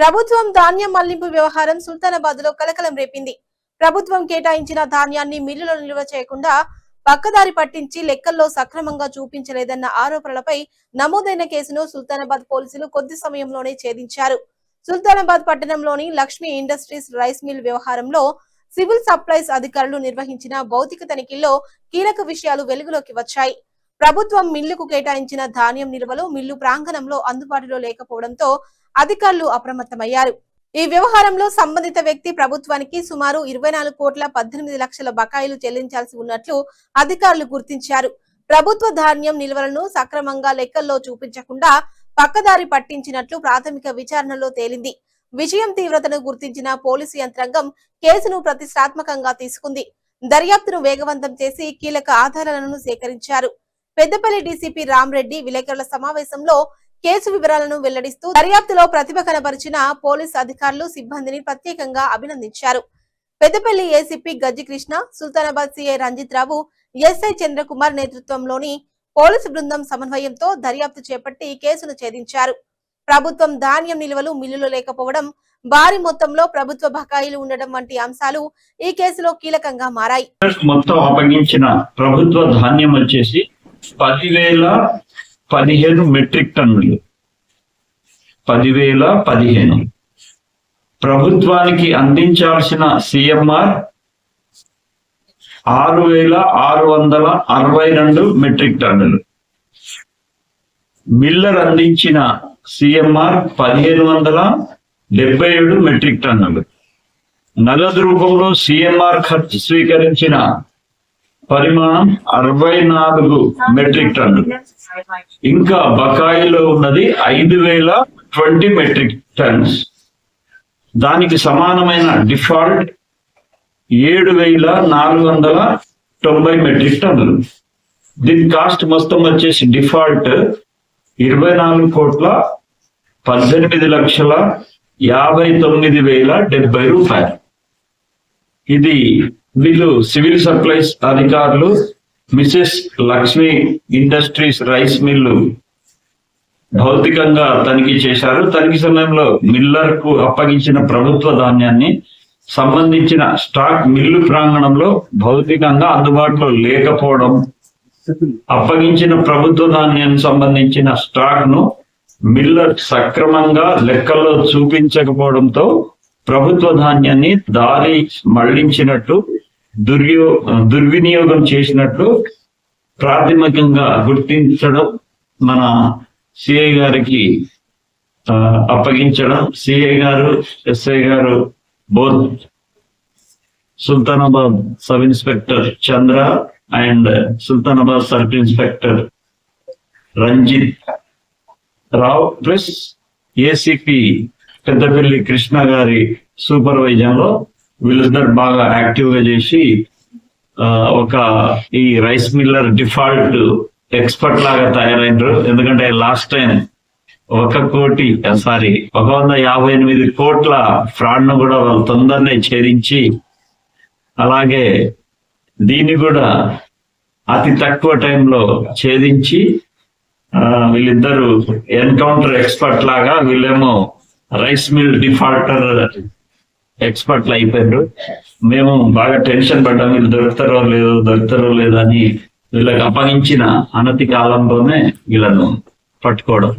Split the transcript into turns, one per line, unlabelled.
ప్రభుత్వం ధాన్యం మళ్లింపు వ్యవహారం సుల్తానాబాద్ లో కలకలం రేపింది. ప్రభుత్వం కేటాయించిన ధాన్యాన్ని మిల్లులో నిల్వ చేయకుండా పక్కదారి పట్టించి లెక్కల్లో సక్రమంగా చూపించలేదన్న ఆరోపణలపై నమోదైన కేసును సుల్తానాబాద్ పోలీసులు కొద్ది సమయంలోనే ఛేదించారు. సుల్తానాబాద్ పట్టణంలోని లక్ష్మీ ఇండస్ట్రీస్ రైస్ మిల్ వ్యవహారంలో సివిల్ సప్లైస్ అధికారులు నిర్వహించిన భౌతిక తనిఖీల్లో కీలక విషయాలు వెలుగులోకి వచ్చాయి. ప్రభుత్వం మిల్లుకు కేటాయించిన ధాన్యం నిల్వలు మిల్లు ప్రాంగణంలో అందుబాటులో లేకపోవడంతో అధికారులు అప్రమత్తమయ్యారు. ఈ వ్యవహారంలో సంబంధిత వ్యక్తి ప్రభుత్వానికి సుమారు 24 కోట్ల 18 లక్షల బకాయిలు చెల్లించాల్సి ఉన్నట్లు అధికారులు గుర్తించారు. ప్రభుత్వ ధాన్యం నిల్వలను సక్రమంగా లెక్కల్లో చూపించకుండా పక్కదారి పట్టించినట్లు ప్రాథమిక విచారణలో తేలింది. విషయం తీవ్రతను గుర్తించిన పోలీసు యంత్రాంగం కేసును ప్రతిష్టాత్మకంగా తీసుకుంది. దర్యాప్తును వేగవంతం చేసి కీలక ఆధారాలను సేకరించారు. పెద్దపల్లి డీసీపీ రామ్రెడ్డి విలేకరుల సమావేశంలో కేసు వివరాలను వెల్లడిస్తూ దర్యాప్తులో ప్రతిభ కనబరిచిన పోలీసు అధికారులు సిబ్బందిని ప్రత్యేకంగా అభినందించారు. పెద్దపల్లి ఏసీపీ గజ్జి కృష్ణ, సుల్తానాబాద్ సీఐ రంజిత్ రావు, ఎస్ఐ చంద్రకుమార్ నేతృత్వంలోని పోలీసు బృందం సమన్వయంతో దర్యాప్తు చేపట్టి కేసును ఛేదించారు. ప్రభుత్వం ధాన్యం నిల్వలు మిల్లులో లేకపోవడం, భారీ మొత్తంలో ప్రభుత్వ బకాయిలు ఉండడం వంటి అంశాలు ఈ కేసులో కీలకంగా మారాయి.
మొత్తం అప్పగించిన ప్రభుత్వ ధాన్యం వచ్చేసి 10,015 మెట్రిక్ టన్నులు. 10,015 ప్రభుత్వానికి అందించాల్సిన సిఎంఆర్ 6,662 మెట్రిక్ టన్నులు. మిల్లర్ అందించిన సిఎంఆర్ 1,577 మెట్రిక్ టన్నులు. నగదు రూపంలో సిఎంఆర్ ఖర్చు స్వీకరించిన పరిమాణం 64 మెట్రిక్ టన్నులు. ఇంకా బకాయిలో ఉన్నది 5,020 మెట్రిక్ టన్స్. దానికి సమానమైన డిఫాల్ట్ 7,490 మెట్రిక్ టన్నులు. దీని కాస్ట్ మొత్తం వచ్చేసి డిఫాల్ట్ 24,18,59,070 రూపాయలు. ఇది వీళ్ళు సివిల్ సప్లైస్ అధికారులు Mrs Lakshmi industries rice mill భౌతికంగా తనిఖీ చేశారు. తనిఖీ సమయంలో మిల్లర్ కు అప్పగించిన ప్రభుత్వ ధాన్యాన్ని సంబంధించిన స్టాక్ మిల్లు ప్రాంగణంలో భౌతికంగా అందుబాటులో లేకపోవడం, అప్పగించిన ప్రభుత్వ ధాన్యానికి సంబంధించిన స్టాక్ ను మిల్లర్ సక్రమంగా లెక్కల్లో చూపించకపోవడంతో ప్రభుత్వ ధాన్యాన్ని దారి మళ్లించినట్టు, దుర్వినియోగం చేసినట్లు ప్రాథమికంగా గుర్తించడం, మన సిఐ గారికి అప్పగించడం. సిఐ గారు, ఎస్ఐ గారు both Sultanabad sub inspector Chandra and Sultanabad sub inspector Ranjith Rao plus ACP Peddapalli Krishna గారి సూపర్వైజన్ లో వీళ్ళిద్దరు బాగా యాక్టివ్ గా చేసి ఈ రైస్ మిల్లర్ డిఫాల్ట్ ఎక్స్పర్ట్ లాగా తయారైనరు. ఎందుకంటే లాస్ట్ టైం 158 కోట్ల ఫ్రాడ్ ను కూడా వాళ్ళు తొందరనే ఛేదించి, అలాగే దీన్ని కూడా అతి తక్కువ టైంలో ఛేదించి వీళ్ళిద్దరు ఎన్కౌంటర్ ఎక్స్పర్ట్ లాగా, వీళ్ళేమో రైస్ మిల్ డిఫాల్టర్ ఎక్స్పర్ట్లు అయిపోయారు. మేము బాగా టెన్షన్ పడ్డాం, వీళ్ళు దొరుకుతారో లేదో అని. వీళ్ళకి అప్పగించిన అనతి కాలంలోనే వీళ్ళను పట్టుకోవడం